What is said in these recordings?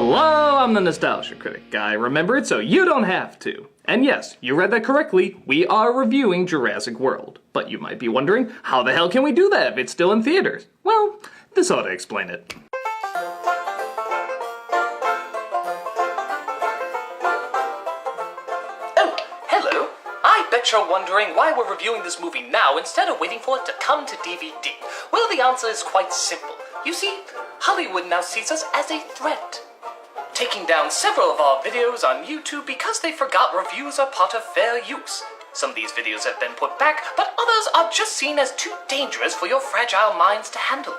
Hello, I'm the Nostalgia Critic Guy. Remember it so you don't have to. And yes, you read that correctly, we are reviewing Jurassic World. But you might be wondering, how the hell can we do that if it's still in theaters? Well, this ought to explain it. Oh, hello. I bet you're wondering why we're reviewing this movie now instead of waiting for it to come to DVD. Well, the answer is quite simple. You see, Hollywood now sees us as a threat, taking down several of our videos on YouTube because they forgot reviews are part of fair use. Some of these videos have been put back, but others are just seen as too dangerous for your fragile minds to handle.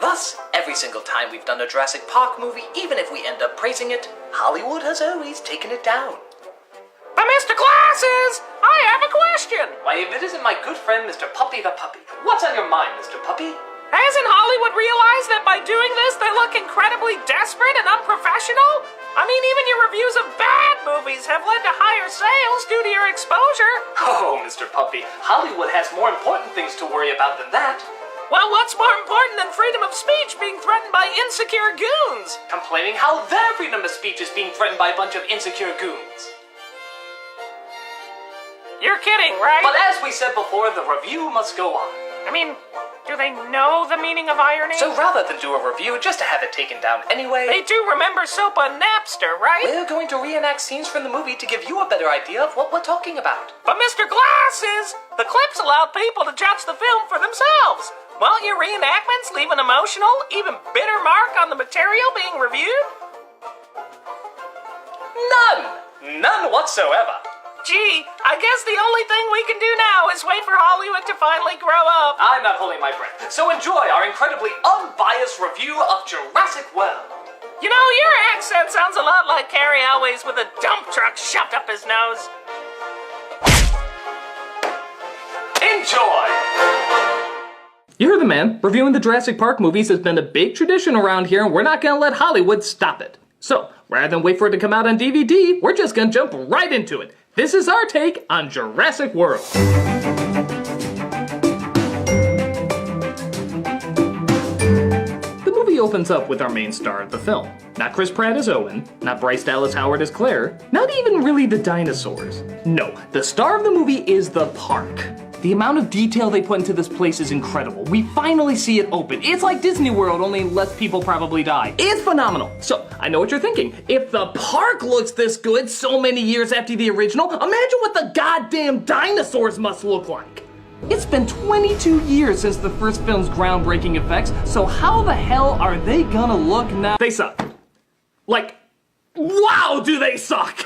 Thus, every single time we've done a Jurassic Park movie, even if we end up praising it, Hollywood has always taken it down. But Mr. Glasses, I have a question! Why, if it isn't my good friend Mr. Puppy the Puppy. What's on your mind, Mr. Puppy? Hasn't Hollywood realized that by doing this, they look incredibly desperate and unprofessional? I mean, even your reviews of bad movies have led to higher sales due to your exposure. Oh, Mr. Puppy, Hollywood has more important things to worry about than that. Well, what's more important than freedom of speech being threatened by insecure goons? Complaining how their freedom of speech is being threatened by a bunch of insecure goons. You're kidding, right? But as we said before, the review must go on. I mean, do they know the meaning of irony? So rather than do a review just to have it taken down anyway... They do remember Soap on Napster, right? We're going to reenact scenes from the movie to give you a better idea of what we're talking about. But Mr. Glasses, the clips allowed people to judge the film for themselves. Won't your reenactments leave an emotional, even bitter mark on the material being reviewed? None! None whatsoever. Gee, I guess the only thing we can do now is wait for Hollywood to finally grow up. I'm not holding my breath, so enjoy our incredibly unbiased review of Jurassic World. You know, your accent sounds a lot like Carrie Elways with a dump truck shoved up his nose. Enjoy! You heard the man. Reviewing the Jurassic Park movies has been a big tradition around here, and we're not gonna let Hollywood stop it. So, rather than wait for it to come out on DVD, we're just gonna jump right into it. This is our take on Jurassic World. The movie opens up with our main star of the film. Not Chris Pratt as Owen, not Bryce Dallas Howard as Claire, not even really the dinosaurs. No, the star of the movie is the park. The amount of detail they put into this place is incredible. We finally see it open. It's like Disney World, only less people probably die. It's phenomenal. So, I know what you're thinking. If the park looks this good so many years after the original, imagine what the goddamn dinosaurs must look like. It's been 22 years since the first film's groundbreaking effects, so how the hell are they gonna look now? They suck. Like, wow, do they suck!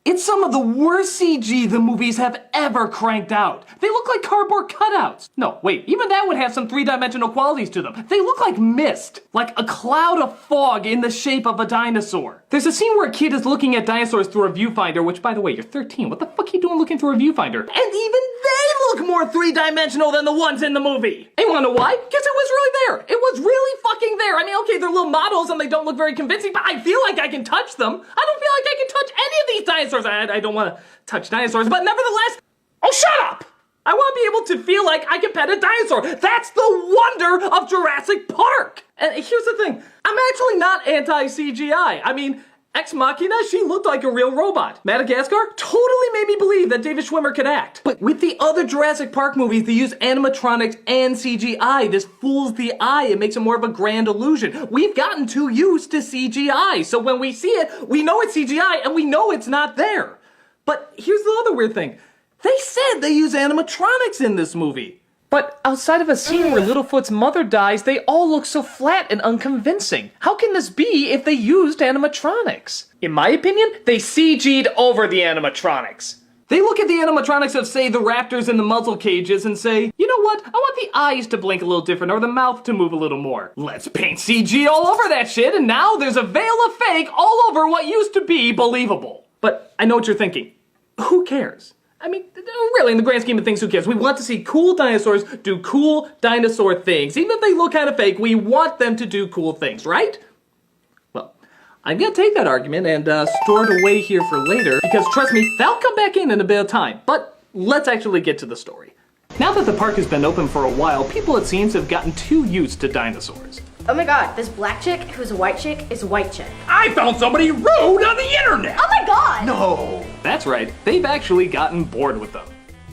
It's some of the worst CG the movies have ever cranked out. They look like cardboard cutouts. No, wait, even that would have some three-dimensional qualities to them. They look like mist, like a cloud of fog in the shape of a dinosaur. There's a scene where a kid is looking at dinosaurs through a viewfinder, which, by the way, you're 13. What the fuck are you doing looking through a viewfinder? And even they look more three-dimensional than the ones in the movie. And you wanna know why? Because it was really there. It was really fucking there. I mean, okay, they're little models and they don't look very convincing, but I feel like I can touch them. I don't feel like I can touch any of these dinosaurs. I don't want to touch dinosaurs, but nevertheless, oh, shut up! I want to be able to feel like I can pet a dinosaur. That's the wonder of Jurassic Park. And here's the thing, I'm actually not anti-CGI. I mean, Ex Machina, she looked like a real robot. Madagascar totally made me believe that David Schwimmer could act. But with the other Jurassic Park movies, they use animatronics and CGI. This fools the eye. It makes it more of a grand illusion. We've gotten too used to CGI, so when we see it, we know it's CGI and we know it's not there. But here's the other weird thing. They said they use animatronics in this movie. But outside of a scene where Littlefoot's mother dies, they all look so flat and unconvincing. How can this be if they used animatronics? In my opinion, they CG'd over the animatronics. They look at the animatronics of, say, the raptors in the muzzle cages and say, you know what, I want the eyes to blink a little different or the mouth to move a little more. Let's paint CG all over that shit, and now there's a veil of fake all over what used to be believable. But I know what you're thinking. Who cares? I mean, really, in the grand scheme of things, who cares? We want to see cool dinosaurs do cool dinosaur things. Even if they look kind of fake, we want them to do cool things, right? Well, I'm gonna take that argument and store it away here for later, because trust me, that'll come back in a bit of time. But let's actually get to the story. Now that the park has been open for a while, people it seems have gotten too used to dinosaurs. Oh my god, this black chick who's a white chick is a white chick. I found somebody rude on the internet! Oh my god! No! That's right, they've actually gotten bored with them.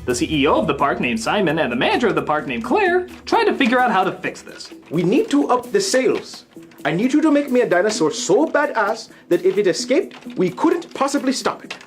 The CEO of the park named Simon and the manager of the park named Claire tried to figure out how to fix this. We need to up the sales. I need you to make me a dinosaur so badass that if it escaped, we couldn't possibly stop it.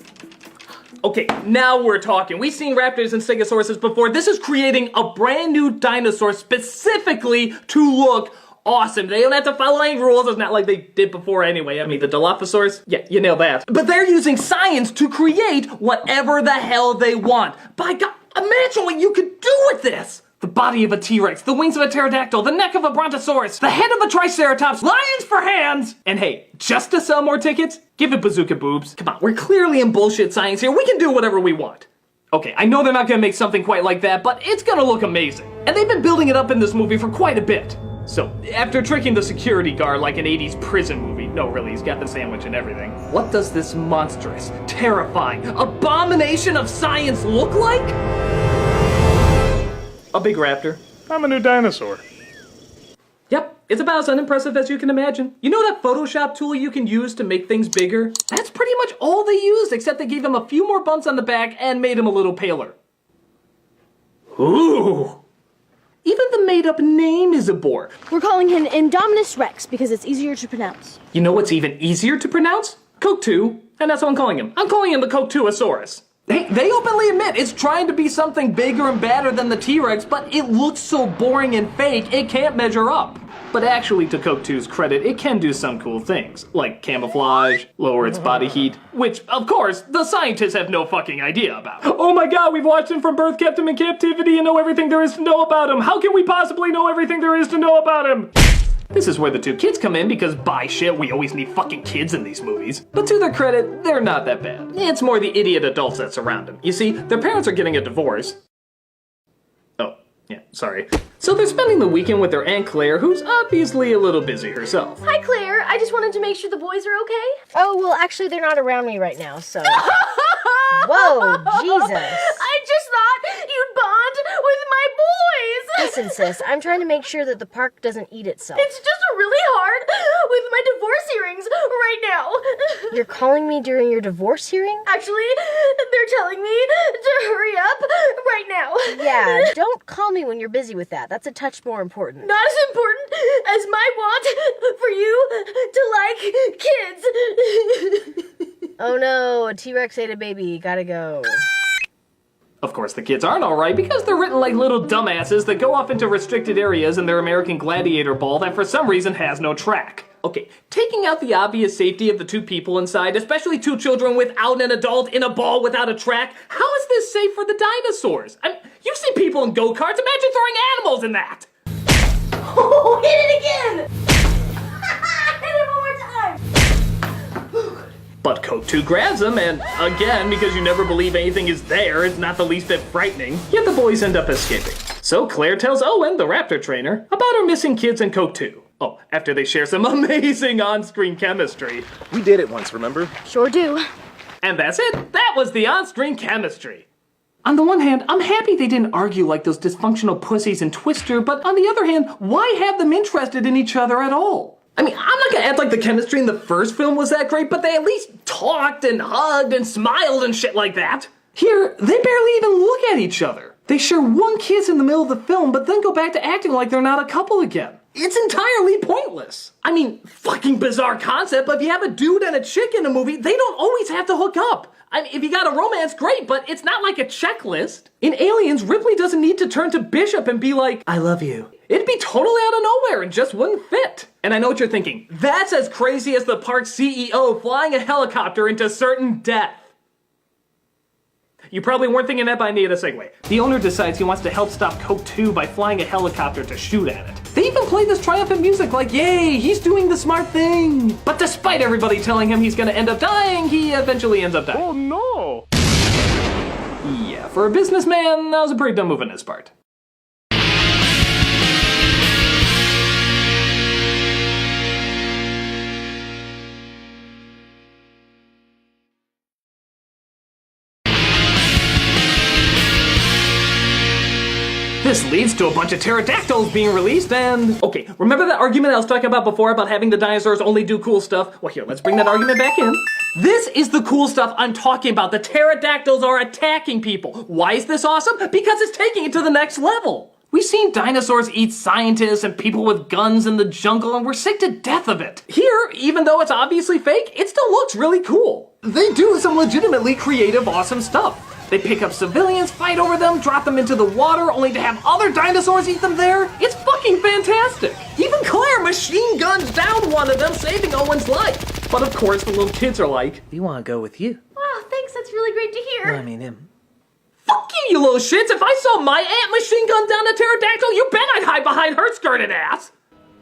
Okay, now we're talking. We've seen raptors and stegosauruses before. This is creating a brand new dinosaur specifically to look awesome. They don't have to follow any rules. It's not like they did before anyway. I mean, the Dilophosaurus, yeah, you nailed that. But they're using science to create whatever the hell they want. By God, imagine what you could do with this. The body of a T-Rex, the wings of a pterodactyl, the neck of a brontosaurus, the head of a triceratops, lions for hands! And hey, just to sell more tickets, give it bazooka boobs. Come on, we're clearly in bullshit science here. We can do whatever we want. Okay, I know they're not gonna make something quite like that, but it's gonna look amazing. And they've been building it up in this movie for quite a bit. So, after tricking the security guard like an 80s prison movie, no really, he's got the sandwich and everything, what does this monstrous, terrifying, abomination of science look like? A big raptor. I'm a new dinosaur. Yep, it's about as unimpressive as you can imagine. You know that Photoshop tool you can use to make things bigger? That's pretty much all they used, except they gave him a few more bumps on the back and made him a little paler. Ooh! Even the made-up name is a bore. We're calling him Indominus Rex because it's easier to pronounce. You know what's even easier to pronounce? Coke2, and that's what I'm calling him. I'm calling him the Coke2osaurus. They openly admit it's trying to be something bigger and badder than the T-Rex, but it looks so boring and fake, it can't measure up. But actually, to Coke2's credit, it can do some cool things, like camouflage, lower its body heat, which, of course, the scientists have no fucking idea about. Oh my god, we've watched him from birth, kept him in captivity, and know everything there is to know about him. How can we possibly know everything there is to know about him? This is where the two kids come in because, by shit, we always need fucking kids in these movies. But to their credit, they're not that bad. It's more the idiot adults that surround them. You see, their parents are getting a divorce. Oh, yeah, sorry. So they're spending the weekend with their Aunt Claire, who's obviously a little busy herself. Hi, Claire. I just wanted to make sure the boys are okay. Oh, well, actually, they're not around me right now, so... Whoa, Jesus. I just thought you'd bond with my boys. Listen, sis, I'm trying to make sure that the park doesn't eat itself. It's just really hard with my divorce hearings right now. You're calling me during your divorce hearing? Actually, they're telling me to hurry up right now. Yeah, don't call me when you're busy with that. That's a touch more important. Not as important as my want for you to like kids. Oh no, a T-Rex ate a baby. Gotta go. Of course, the kids aren't alright because they're written like little dumbasses that go off into restricted areas in their American Gladiator ball that for some reason has no track. Okay, taking out the obvious safety of the two people inside, especially two children without an adult in a ball without a track, how is this safe for the dinosaurs? I mean, you see people in go-karts, imagine throwing animals in that! Oh, hit it again! Hit it one more time! But Coke2 grabs him, and again, because you never believe anything is there, it's not the least bit frightening, yet the boys end up escaping. So Claire tells Owen, the raptor trainer, about her missing kids in Coke2. Oh, after they share some amazing on-screen chemistry. We did it once, remember? Sure do. And that's it. That was the on-screen chemistry. On the one hand, I'm happy they didn't argue like those dysfunctional pussies in Twister, but on the other hand, why have them interested in each other at all? I mean, I'm not gonna act like the chemistry in the first film was that great, but they at least talked and hugged and smiled and shit like that. Here, they barely even look at each other. They share one kiss in the middle of the film, but then go back to acting like they're not a couple again. It's entirely pointless. I mean, fucking bizarre concept, but if you have a dude and a chick in a movie, they don't always have to hook up. I mean, if you got a romance, great, but it's not like a checklist. In Aliens, Ripley doesn't need to turn to Bishop and be like, I love you. It'd be totally out of nowhere and just wouldn't fit. And I know what you're thinking. That's as crazy as the park's CEO flying a helicopter into certain death. You probably weren't thinking that, but I needed a segue. The owner decides he wants to help stop Coke2 by flying a helicopter to shoot at it. They even play this triumphant music like, yay, he's doing the smart thing. But despite everybody telling him he's gonna end up dying, he eventually ends up dying. Oh no! Yeah, for a businessman, that was a pretty dumb move on his part. This leads to a bunch of pterodactyls being released and... Okay, remember that argument I was talking about before about having the dinosaurs only do cool stuff? Well, here, let's bring that argument back in. This is the cool stuff I'm talking about. The pterodactyls are attacking people. Why is this awesome? Because it's taking it to the next level. We've seen dinosaurs eat scientists and people with guns in the jungle, and we're sick to death of it. Here, even though it's obviously fake, it still looks really cool. They do some legitimately creative, awesome stuff. They pick up civilians, fight over them, drop them into the water, only to have other dinosaurs eat them there. It's fucking fantastic. Even Claire machine guns down one of them, saving Owen's life. But of course, the little kids are like, we want to go with you. Wow, thanks, that's really great to hear. I mean him. Fuck you little shits! If I saw my aunt machine gun down a pterodactyl, you bet I'd hide behind her skirted ass!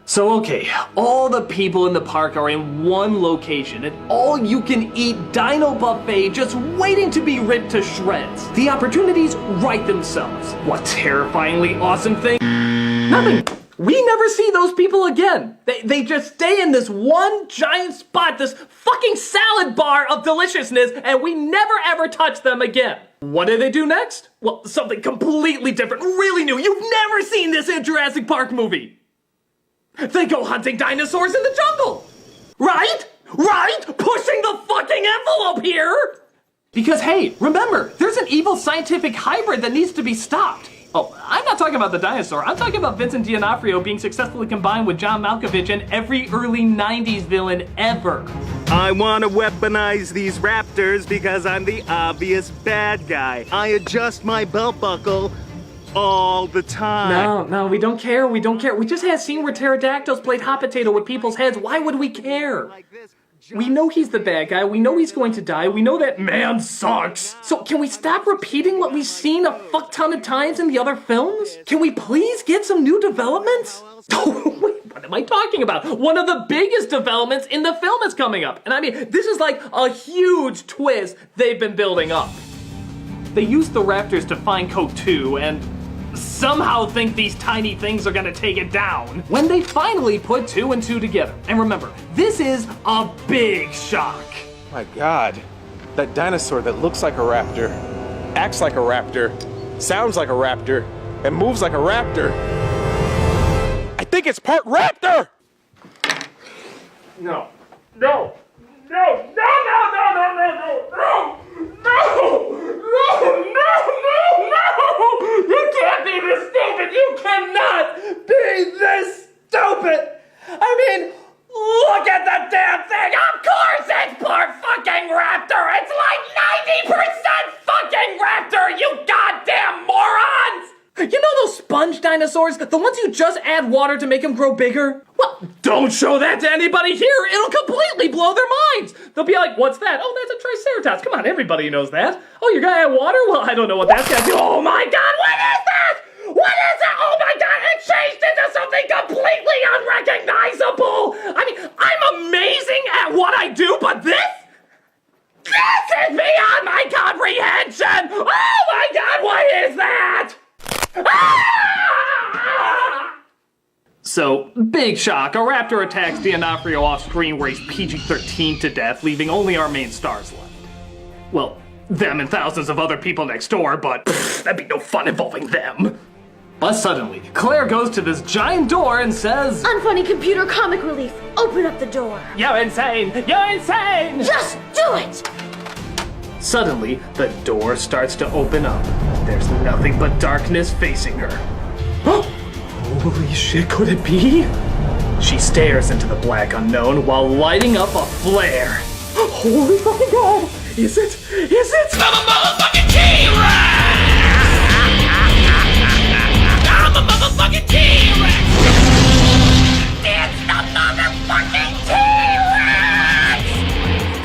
So okay, all the people in the park are in one location, an all-you-can-eat dino buffet just waiting to be ripped to shreds. The opportunities write themselves. What terrifyingly awesome thing? Nothing! We never see those people again. They just stay in this one giant spot, this fucking salad bar of deliciousness, and we never ever touch them again. What do they do next? Well, something completely different, really new. You've never seen this in Jurassic Park movie. They go hunting dinosaurs in the jungle. Right? Right? Pushing the fucking envelope here. Because hey, remember, there's an evil scientific hybrid that needs to be stopped. Oh, I'm not talking about the dinosaur. I'm talking about Vincent D'Onofrio being successfully combined with John Malkovich and every early 90s villain ever. I want to weaponize these raptors because I'm the obvious bad guy. I adjust my belt buckle all the time. No, we don't care. We don't care. We just had a scene where pterodactyls played hot potato with people's heads. Why would we care? We know he's the bad guy. We know he's going to die. We know that man sucks. So can we stop repeating what we've seen a fuck ton of times in the other films? Can we please get some new developments? Oh, wait, what am I talking about? One of the biggest developments in the film is coming up. And I mean, this is like a huge twist they've been building up. They used the raptors to find Coke 2 and somehow think these tiny things are gonna take it down when they finally put 2 and 2 together. And remember, this is a big shock. My God, that dinosaur that looks like a raptor, acts like a raptor, sounds like a raptor, and moves like a raptor. I think it's part raptor! No. No. No. No. No. No. No. No. No. No. No. No. No. You can't be this stupid. You cannot be this stupid. I mean, look at the damn thing. Of course it's part fucking raptor. It's like 90% fucking raptor, you goddamn morons. You know those sponge dinosaurs? The ones you just add water to make them grow bigger? Well, Don't show that to anybody here. it'll completely blow their minds. They'll be like, what's that? Oh, that's a Triceratops. Come on, everybody knows that. Oh, you're gonna add water? Well, I don't know what that's gonna do. Oh my God, what is that? What is it? Oh my God, it changed into something completely unrecognizable. I mean, I'm amazing at what I do, but this is beyond my comprehension. Oh my God, what is that? So, big shock. A raptor attacks D'Onofrio off screen where he's PG-13 to death, leaving only our main stars left. Well, them and thousands of other people next door, but that'd be no fun involving them. But suddenly, Claire goes to this giant door and says, Unfunny computer comic relief, open up the door. "You're insane! You're insane!" Just do it! Suddenly, the door starts to open up. There's nothing but darkness facing her. Holy shit, could it be? She stares into the black unknown while lighting up a flare. Holy fucking God! Is it? Is it? I'm a motherfucking T-Rex! I'm a motherfucking T-Rex! It's the motherfucking T-Rex!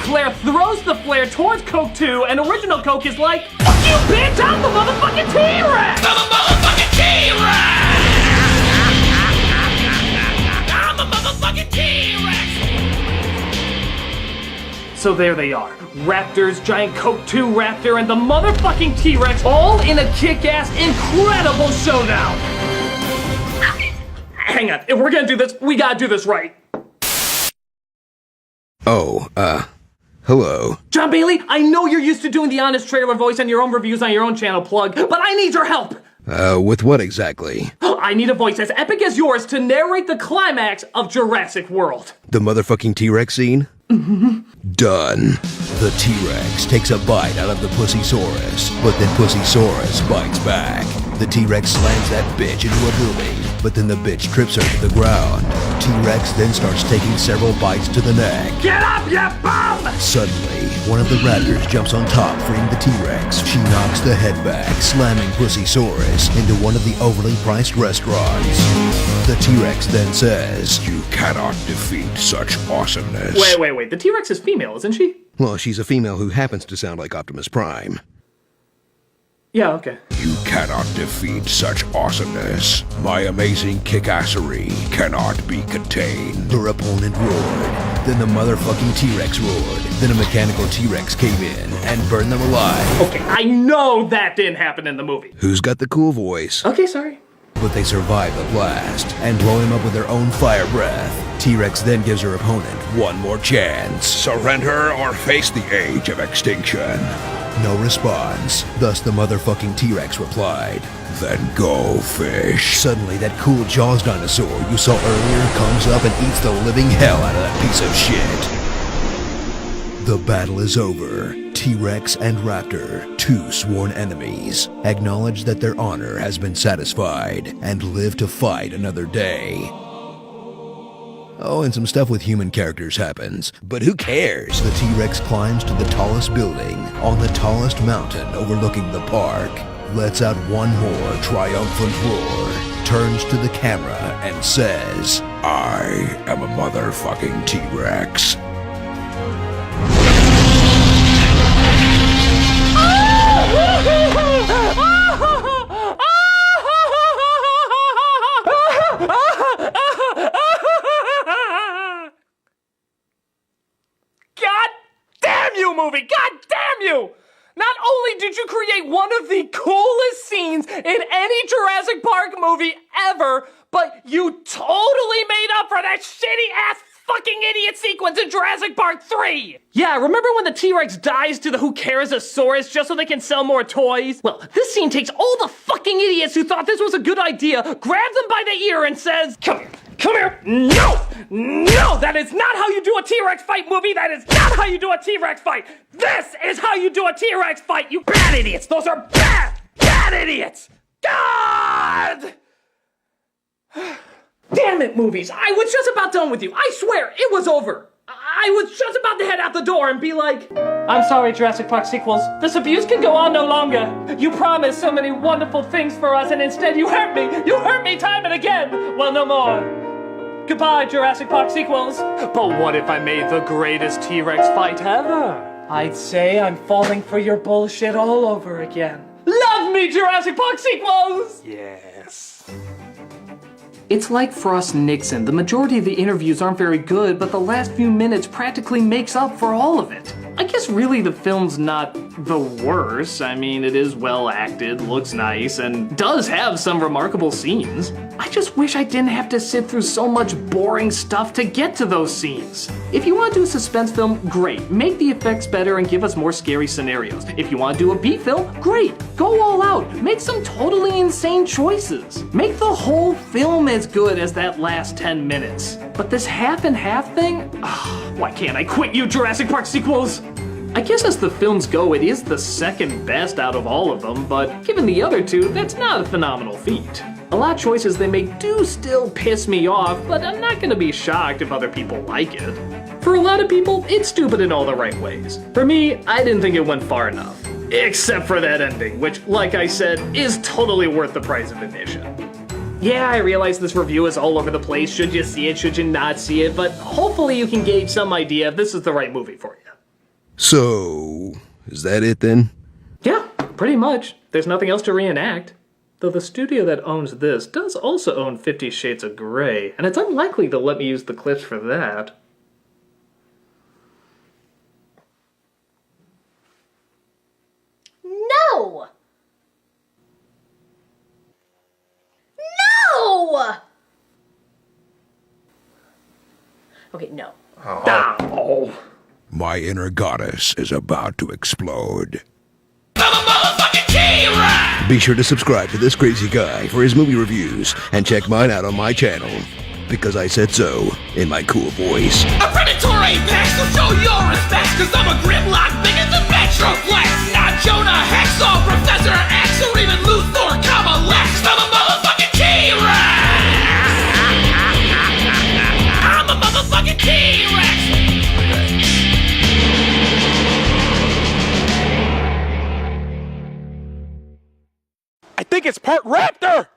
Claire throws the flare towards Coke 2, and Original Coke is like, "Fuck you, bitch! I'm the motherfucking T-Rex!" I'm a motherfucking T-Rex! I'm a motherfucking T-Rex! So there they are. Raptors, giant Coke 2 raptor, and the motherfucking T-Rex all in a kick-ass, incredible showdown! Hang on, if we're gonna do this, we gotta do this right. Hello. John Bailey, I know you're used to doing the honest trailer voice and your own reviews on your own channel plug, but I need your help! With what exactly? I need a voice as epic as yours to narrate the climax of Jurassic World. The motherfucking T-Rex scene? Done. The T-Rex takes a bite out of the Pussysaurus, but then Pussysaurus bites back. The T-Rex slams that bitch into a building, but then the bitch trips her to the ground. T-Rex then starts taking several bites to the neck. Get up, you bum! Suddenly, one of the raptors jumps on top, freeing the T-Rex. She knocks the head back, slamming Pussysaurus into one of the overly priced restaurants. The T-Rex then says, "You cannot defeat such awesomeness." Wait. The T-Rex is female, isn't she? well, she's a female who happens to sound like Optimus Prime. Yeah, okay. "You cannot defeat such awesomeness. My amazing kickassery cannot be contained." Her opponent roared. Then the motherfucking T-Rex roared. Then a mechanical T-Rex came in and burned them alive. Okay, I know that didn't happen in the movie. Who's got the cool voice? Okay, sorry. But they survive the blast and blow him up with their own fire breath. T-Rex then gives her opponent one more chance. "Surrender or face the age of extinction." No response. Thus the motherfucking T-Rex replied, "Then go, fish." Suddenly that cool Jaws dinosaur you saw earlier comes up and eats the living hell out of that piece of shit. The battle is over. T-Rex and Raptor, two sworn enemies, acknowledge that their honor has been satisfied and live to fight another day. Oh, and some stuff with human characters happens, but who cares? The T-Rex climbs to the tallest building on the tallest mountain overlooking the park, lets out one more triumphant roar, turns to the camera and says, "I am a motherfucking T-Rex." Movie, god damn you! Not only did you create one of the coolest scenes in any Jurassic Park movie ever, but you totally made up for that shitty-ass fucking idiot sequence in Jurassic Park 3! Yeah, remember when the T-Rex dies to the Who Cares-osaurus just so they can sell more toys? Well, this scene takes all the fucking idiots who thought this was a good idea, grabs them by the ear and says, "Come here! Come here! No! No! That is not how you do a T-Rex fight, movie! That is not how you do a T-Rex fight! This is how you do a T-Rex fight, you bad idiots! Those are bad idiots! God! Damn it, movies! I was just about done with you! I swear, it was over! I was just about to head out the door and be like, "I'm sorry, Jurassic Park sequels. This abuse can go on no longer. You promised so many wonderful things for us, and instead you hurt me! You hurt me time and again! Well, no more. Goodbye, Jurassic Park sequels." But what if I made the greatest T-Rex fight ever? I'd say I'm falling for your bullshit all over again. Love me, Jurassic Park sequels! Yes. It's like Frost Nixon. The majority of the interviews aren't very good, but the last few minutes practically makes up for all of it. I guess really the film's not the worst. I mean, it is well acted, looks nice, and does have some remarkable scenes. I just wish I didn't have to sit through so much boring stuff to get to those scenes. If you want to do a suspense film, great. Make the effects better and give us more scary scenarios. If you want to do a B film, great. Go all out. Make some totally insane choices. Make the whole film as good as that last 10 minutes. But this half and half thing? Why can't I quit you, Jurassic Park sequels? I guess as the films go, it is the second best out of all of them, but given the other two, that's not a phenomenal feat. A lot of choices they make do still piss me off, but I'm not gonna be shocked if other people like it. For a lot of people, it's stupid in all the right ways. For me, I didn't think it went far enough. Except for that ending, which, like I said, is totally worth the price of admission. Yeah, I realize this review is all over the place. Should you see it, should you not see it? But hopefully you can gauge some idea if this is the right movie for you. so, is that it then? Yeah, pretty much. There's nothing else to reenact. Though the studio that owns this does also own 50 Shades of Grey, and it's unlikely they'll let me use the clips for that. No! No! Okay, no. My inner goddess is about to explode. I'm a motherfucking T-Rex! Be sure to subscribe to this crazy guy for his movie reviews and check mine out on my channel. Because I said so in my cool voice. A predatory apex will show your respect, cause I'm a grimlock bigger than Metroplex. Not Jonah Hex or Professor X or even Luthor, Lex. I'm a motherfucking T-Rex! I'm a motherfucking T-Rex! I think it's part raptor!